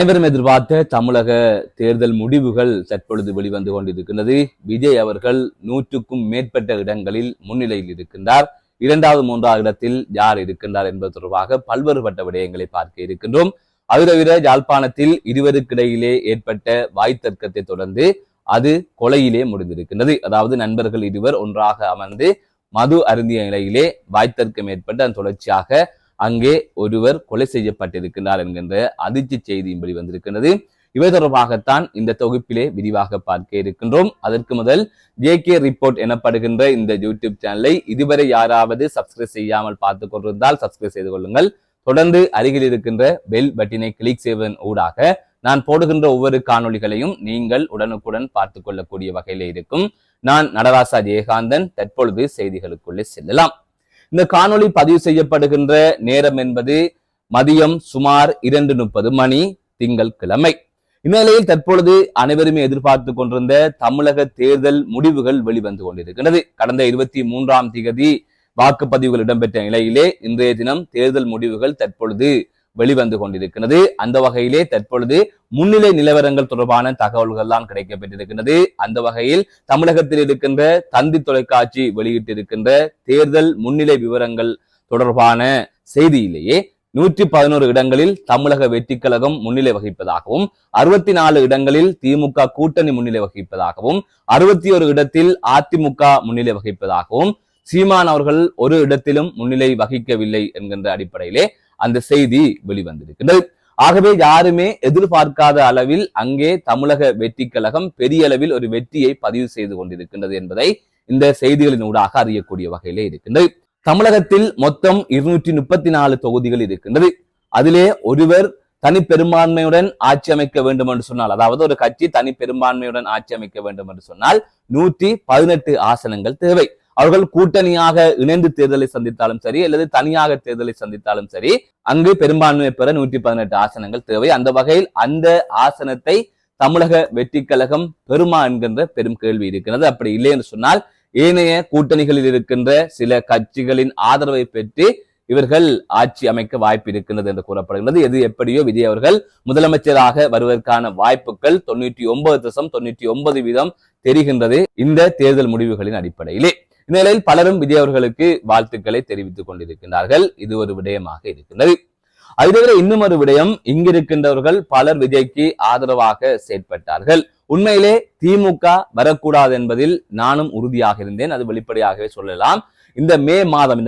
அனைவரும் எதிர்பார்த்த தமிழக தேர்தல் முடிவுகள் தற்பொழுது வெளிவந்து கொண்டிருக்கின்றது. விஜய் அவர்கள் 100க்கும் மேற்பட்ட இடங்களில் முன்னிலையில் இருக்கின்றார். இரண்டாவது மூன்றாவது இடத்தில் யார் இருக்கின்றார் என்பது தொடர்பாக பல்வேறுபட்ட விடயங்களை பார்க்க இருக்கின்றோம். அது தவிர யாழ்ப்பாணத்தில் இருவருக்கிடையிலே ஏற்பட்ட வாய்த்தர்க்கத்தை தொடர்ந்து அது கொலையிலே முடிந்திருக்கின்றது. அதாவது நண்பர்கள் இருவர் ஒன்றாக அமர்ந்து மது அருந்திய நிலையிலே வாய்த்தர்க்கம் ஏற்பட்டு அதன் தொடர்ச்சியாக அங்கே ஒருவர் கொலை செய்யப்பட்டிருக்கின்றார் என்கின்ற அதிர்ச்சி செய்தியும் வெளிவந்திருக்கின்றது. இவை தொடர்பாகத்தான் இந்த தொகுப்பிலே விரிவாக பார்க்க இருக்கின்றோம். அதற்கு முதல் JK ரிப்போர்ட் எனப்படுகின்ற இந்த யூடியூப் சேனலை இதுவரை யாராவது சப்ஸ்கிரைப் செய்யாமல் பார்த்து கொண்டிருந்தால் சப்ஸ்கிரைப் செய்து கொள்ளுங்கள். தொடர்ந்து அருகில் இருக்கின்ற பெல் பட்டினை கிளிக் செய்வதன் ஊடாக நான் போடுகின்ற ஒவ்வொரு காணொளிகளையும் நீங்கள் உடனுக்குடன் பார்த்து கொள்ளக்கூடிய வகையில இருக்கும். நான் நடராசா ஜெயகாந்தன். தற்பொழுது செய்திகளுக்குள்ளே செல்லலாம். இந்த காணொளி பதிவு செய்யப்படுகின்ற நேரம் என்பது மதியம் சுமார் 2:30 மணி திங்கட்கிழமை. இந்நிலையில் தற்பொழுது அனைவருமே எதிர்பார்த்து கொண்டிருந்த தமிழக தேர்தல் முடிவுகள் வெளிவந்து கொண்டிருக்கிறது. கடந்த 23ஆம் தேதி வாக்குப்பதிவுகள் இடம்பெற்ற நிலையிலே இன்றைய தினம் தேர்தல் முடிவுகள் தற்பொழுது வெளிவந்து கொண்டிருக்கிறது. அந்த வகையிலே தற்பொழுது முன்னிலை நிலவரங்கள் தொடர்பான தகவல்கள் தான் கிடைக்கப்பட்டிருக்கிறது. அந்த வகையில் தமிழகத்தில் இருக்கின்ற தந்தி தொலைக்காட்சி வெளியிட்டிருக்கின்ற தேர்தல் முன்னிலை விவரங்கள் தொடர்பான செய்தியிலேயே 111 இடங்களில் தமிழக வெற்றிக் கழகம் முன்னிலை வகிப்பதாகவும் 64 இடங்களில் திமுக கூட்டணி முன்னிலை வகிப்பதாகவும் 61 இடத்தில் அதிமுக முன்னிலை வகிப்பதாகவும் சீமான் அவர்கள் ஒரு இடத்திலும் முன்னிலை வகிக்கவில்லை என்கின்ற அடிப்படையிலே அந்த செய்தி வெளிவந்திருக்கிறது. ஆகவே யாருமே எதிர்பார்க்காத அளவில் அங்கே தமிழக வெற்றி கழகம் பெரிய அளவில் ஒரு வெற்றியை பதிவு செய்து கொண்டிருக்கின்றது என்பதை இந்த செய்திகளின் ஊடாக அறியக்கூடிய வகையிலே இருக்கின்றது. தமிழகத்தில் மொத்தம் 234 தொகுதிகள் இருக்கின்றது. அதிலே ஒருவர் தனி பெரும்பான்மையுடன் ஆட்சி அமைக்க வேண்டும் என்று சொன்னால், அதாவது ஒரு கட்சி தனி பெரும்பான்மையுடன் ஆட்சி அமைக்க வேண்டும் என்று சொன்னால் 118 ஆசனங்கள் தேவை. அவர்கள் கூட்டணியாக இணைந்து தேர்தலை சந்தித்தாலும் சரி அல்லது தனியாக தேர்தலை சந்தித்தாலும் சரி அங்கு பெரும்பான்மையை பெற 118 ஆசனங்கள் தேவை. அந்த வகையில் அந்த ஆசனத்தை தமிழக வெற்றி கழகம் பெருமா என்கின்ற பெரும் கேள்வி இருக்கிறது. அப்படி இல்லை என்று சொன்னால் ஏனைய கூட்டணிகளில் இருக்கின்ற சில கட்சிகளின் ஆதரவை பெற்று இவர்கள் ஆட்சி அமைக்க வாய்ப்பு இருக்கின்றது என்று கூறப்படுகிறது. எது எப்படியோ விஜய் அவர்கள் முதலமைச்சராக வருவதற்கான வாய்ப்புகள் 99.99% தெரிகின்றது இந்த தேர்தல் முடிவுகளின் அடிப்படையிலே. இந்நிலையில் பலரும் விஜய் அவர்களுக்கு வாழ்த்துக்களை தெரிவித்துக் கொண்டிருக்கின்றார்கள். இது ஒரு விடயமாக இருக்கின்றது. அது தவிர இன்னும் ஒரு விடயம், இங்கிருக்கின்றவர்கள் பலர் விஜய்க்கு ஆதரவாக செயற்பட்டார்கள். உண்மையிலே திமுக வரக்கூடாது என்பதில் நானும் உறுதியாக இருந்தேன். அது வெளிப்படையாகவே சொல்லலாம். இந்த மே மாதம்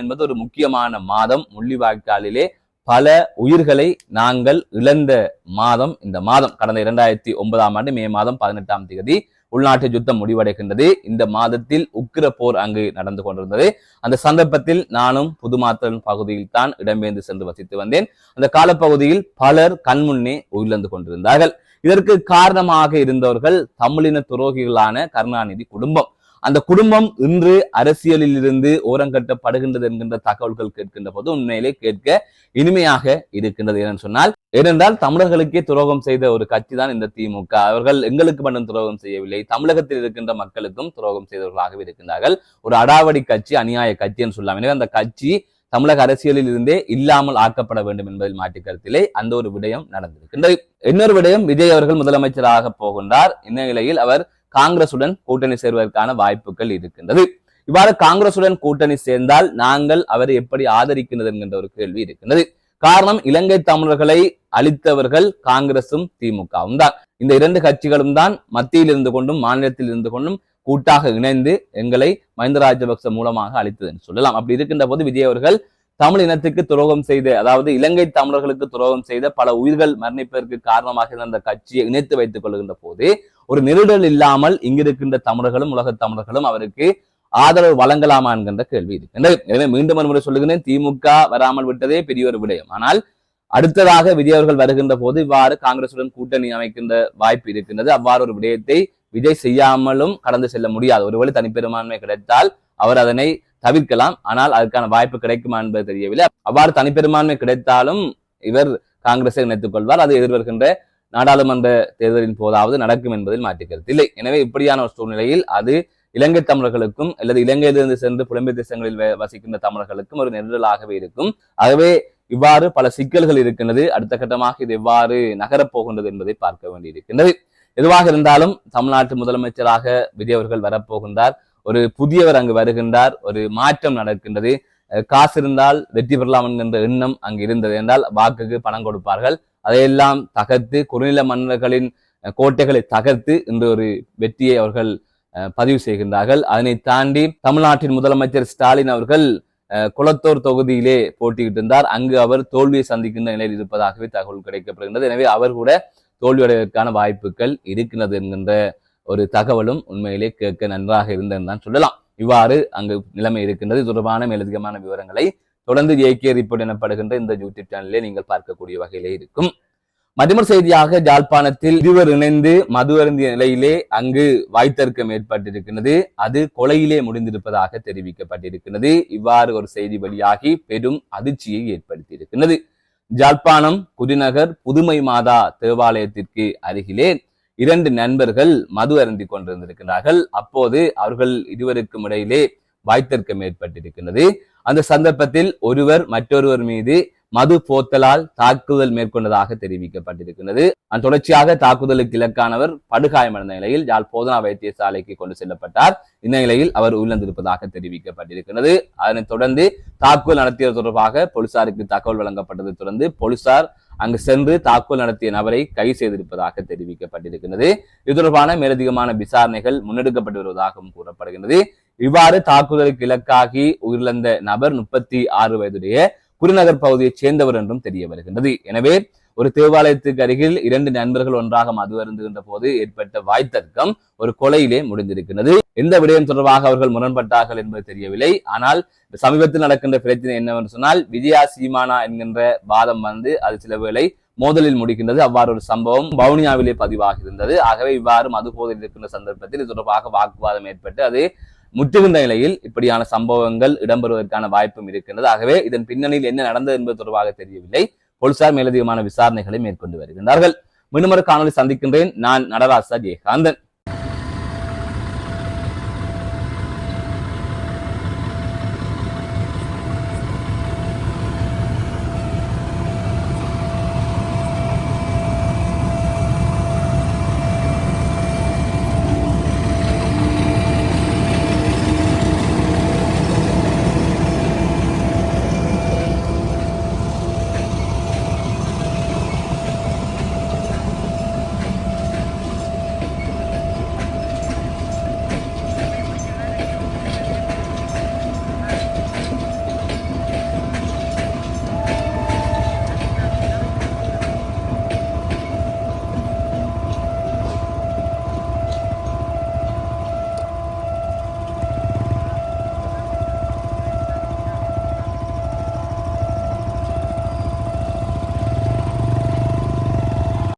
என்பது ஒரு முக்கியமான மாதம். முள்ளிவாய்க்காலிலே பல உயிர்களை நாங்கள் இழந்த மாதம் இந்த மாதம். கடந்த 2009ஆம் ஆண்டு மே மாதம் 18ஆம் தேதி உள்நாட்டு யுத்தம் முடிவடைகின்றது. இந்த மாதத்தில் உக்கிர போர் அங்கு நடந்து கொண்டிருந்தது. அந்த சந்தர்ப்பத்தில் நானும் புதுமாத்தன் பகுதியில் தான் இடம்பெயர்ந்து சென்று வசித்து வந்தேன். அந்த காலப்பகுதியில் பலர் கண்முன்னே உயிரிழந்து கொண்டிருந்தார்கள். இதற்கு காரணமாக இருந்தவர்கள் தமிழின துரோகிகளான கருணாநிதி குடும்பம். அந்த குடும்பம் இன்று அரசியலில் இருந்து ஓரங்கட்டப்படுகின்றது என்கின்ற தகவல்கள் கேட்கின்ற போது உண்மையிலே கேட்க இனிமையாக இருக்கின்றது. ஏனென்றால் தமிழர்களுக்கே துரோகம் செய்த ஒரு கட்சி தான் இந்த திமுக. அவர்கள் எங்களுக்கு மட்டும் துரோகம் செய்யவில்லை, தமிழகத்தில் இருக்கின்ற மக்களுக்கும் துரோகம் செய்தவர்களாகவே இருக்கின்றார்கள். ஒரு அடாவடி கட்சி, அநியாய கட்சி என்று சொல்லலாம். எனவே அந்த கட்சி தமிழக அரசியலில் இருந்தே இல்லாமல் ஆக்கப்பட வேண்டும் என்பதில் மாற்று கருத்திலே அந்த ஒரு விடயம் நடந்திருக்கின்றது. இன்னொரு விடயம், விஜய் அவர்கள் முதலமைச்சராக போகின்றார். இந்த நிலையில் அவர் காங்கிரசுடன் கூட்டணி சேர்வதற்கான வாய்ப்புகள் இருக்கின்றது. இவ்வாறு காங்கிரசுடன் கூட்டணி சேர்ந்தால் நாங்கள் அவரை எப்படி ஆதரிக்கின்றது என்கின்ற ஒரு கேள்வி இருக்கின்றது. காரணம், இலங்கை தமிழர்களை அழித்தவர்கள் காங்கிரசும் திமுகவும் தான். இந்த இரண்டு கட்சிகளும் தான் மத்தியில் இருந்து கொண்டும் மாநிலத்தில் இருந்து கொண்டும் கூட்டாக இணைந்து எங்களை மஹிந்த ராஜபக்ச மூலமாக அழித்தது என்று சொல்லலாம். அப்படி இருக்கின்ற போது விஜய் அவர்கள் தமிழ் இனத்துக்கு துரோகம் செய்த, அதாவது இலங்கை தமிழர்களுக்கு துரோகம் செய்த பல உயிர்கள் மரணிப்பதற்கு காரணமாக இருந்த அந்த கட்சியை இணைத்து வைத்துக் கொள்கின்ற போது ஒரு நெருடல் இல்லாமல் இங்கிருக்கின்ற தமிழர்களும் உலக தமிழர்களும் அவருக்கு ஆதரவு வழங்கலாமா என்கின்ற கேள்வி இருக்கின்றது. எனவே மீண்டும் ஒரு முறை சொல்லுகிறேன், திமுக வராமல் விட்டதே பெரிய ஒரு விடயம். ஆனால் அடுத்ததாக விஜய் அவர்கள் வருகின்ற போது இவ்வாறு காங்கிரசுடன் கூட்டணி அமைக்கின்ற வாய்ப்பு இருக்கின்றது. அவ்வாறு ஒரு விடயத்தை விஜய் செய்யாமலும் கடந்து செல்ல முடியாது. ஒருவேளை தனிப்பெரும்பான்மை கிடைத்தால் அவர் அதனை தவிர்க்கலாம். ஆனால் அதுக்கான வாய்ப்பு கிடைக்குமா என்பது தெரியவில்லை. அவ்வாறு தனிப்பெரும்பான்மை கிடைத்தாலும் இவர் காங்கிரஸை இணைத்துக் கொள்வார். அது எதிர்வருகின்ற நாடாளுமன்ற தேர்தலின் போதாவது நடக்கும் என்பதில் மாற்றுக்கருத்து இல்லை. எனவே இப்படியான ஒரு சூழ்நிலையில் அது இலங்கை தமிழர்களுக்கும் அல்லது இலங்கையிலிருந்து சென்று புலம்பெயர் தேசங்களில் வசிக்கின்ற தமிழர்களுக்கும் ஒரு நெருடலாகவே இருக்கும். ஆகவே இவ்வாறு பல சிக்கல்கள் இருக்கின்றது. அடுத்த கட்டமாக இது எவ்வாறு நகரப் போகின்றது என்பதை பார்க்க வேண்டியிருக்கின்றது. எதுவாக இருந்தாலும் தமிழ்நாட்டு முதலமைச்சராக விஜய் அவர்கள் வரப்போகின்றார். ஒரு புதியவர் அங்கு வருகின்றார். ஒரு மாற்றம் நடக்கின்றது. காசு இருந்தால் வெற்றி பெறலாம் என்கின்ற எண்ணம் அங்கு இருந்தது என்றால் வாக்குக்கு பணம் கொடுப்பார்கள். அதையெல்லாம் தகர்த்து குறுநில மன்னர்களின் கோட்டைகளை தகர்த்து இன்று ஒரு வெற்றியை அவர்கள் பதிவு செய்கின்றார்கள். அதனை தாண்டி தமிழ்நாட்டின் முதலமைச்சர் ஸ்டாலின் அவர்கள் குளத்தூர் தொகுதியிலே போட்டியிட்டு இருந்தார். அங்கு அவர் தோல்வியை சந்திக்கின்ற நிலையில் இருப்பதாகவே தகவல் கிடைக்கப்படுகின்றது. எனவே அவர் கூட தோல்வியடைவதற்கான வாய்ப்புகள் இருக்கின்றது என்கின்ற ஒரு தகவலும் உண்மையிலே கேட்க நன்றாக இருந்ததுன்னு தான் சொல்லலாம். இவ்வாறு அங்கு நிலைமை இருக்கின்றது. தொடர்பான மேலதிகமான விவரங்களை தொடர்ந்து ஜேகே ரிப்போர்ட் எனப்படுகின்ற இந்த யூடியூப் சேனலிலே நீங்கள் பார்க்கக்கூடிய வகையிலே இருக்கும். மற்றொரு செய்தியாக யாழ்ப்பாணத்தில் இருவர் இணைந்து மது அருந்திய நிலையிலே அங்கு வாய்த்தர்க்கம் ஏற்பட்டிருக்கிறது. அது கொலையிலே முடிந்திருப்பதாக தெரிவிக்கப்பட்டிருக்கிறது. இவ்வாறு ஒரு செய்தி வெளியாகி பெரும் அதிர்ச்சியை ஏற்படுத்தி இருக்கிறது. யாழ்ப்பாணம் குடிநகர் புதுமை மாதா தேவாலயத்திற்கு அருகிலே 2 நண்பர்கள் மது அருந்தி கொண்டிருந்திருக்கிறார்கள். அப்போது அவர்கள் இருவருக்கும் இடையிலே வாய்த்தர்க்கம் ஏற்பட்டிருக்கிறது. அந்த சந்தர்ப்பத்தில் ஒருவர் மற்றொருவர் மீது மது போத்தலால் தாக்குதல் மேற்கொண்டதாக தெரிவிக்கப்பட்டிருக்கிறது. தொடர்ச்சியாக தாக்குதலுக்கு இலக்கானவர் படுகாயமடைந்த நிலையில் யாழ் போதனா வைத்தியசாலைக்கு கொண்டு செல்லப்பட்டார். இந்த நிலையில் அவர் உயிரிழந்திருப்பதாக தெரிவிக்கப்பட்டிருக்கிறது. அதனைத் தொடர்ந்து தாக்குதல் நடத்தியது தொடர்பாக போலீசாருக்கு தகவல் வழங்கப்பட்டதை தொடர்ந்து போலீசார் அங்கு சென்று தாக்குதல் நடத்திய நபரை கைது செய்திருப்பதாக தெரிவிக்கப்பட்டிருக்கிறது. இது தொடர்பான மேலதிகமான விசாரணைகள் முன்னெடுக்கப்பட்டு வருவதாகவும் கூறப்படுகிறது. இவ்வாறு தாக்குதலுக்கு இலக்காகி உயிரிழந்த நபர் 36 வயதுடைய குருநகர் பகுதியைச் சேர்ந்தவர் என்றும் தெரிய வருகின்றது. எனவே ஒரு தேவாலயத்துக்கு அருகில் 2 நண்பர்கள் ஒன்றாக மது அருந்துகின்ற போது ஏற்பட்ட வாய்த்தர்க்கம் ஒரு கொலையிலே முடிந்திருக்கிறது. எந்த விடயம் தொடர்பாக அவர்கள் முரண்பட்டார்கள் என்பது தெரியவில்லை. ஆனால் சமீபத்தில் நடக்கின்ற பிரச்சனை என்னவென்று சொன்னால் விஜயா சீமானா என்கின்ற வாதம் வந்து அது சில வேளை மோதலில் முடிக்கின்றது. அவ்வாறு ஒரு சம்பவம் வவுனியாவிலே பதிவாக இருந்தது. ஆகவே இவ்வாறு மது போதையில் இருக்கின்ற சந்தர்ப்பத்தில் இது தொடர்பாக வாக்குவாதம் ஏற்பட்டு அது முற்றுகின்ற நிலையில் இப்படியான சம்பவங்கள் இடம்பெறுவதற்கான வாய்ப்பும் இருக்கின்றது. ஆகவே இதன் பின்னணியில் என்ன நடந்தது என்பது தொடர்பாக தெரியவில்லை. போலீசார் மேலதிகமான விசாரணைகளை மேற்கொண்டு வருகின்றார்கள். மீண்டும் ஒரு காணொலி சந்திக்கின்றேன். நான் நடராசா ஜெயகாந்தன்.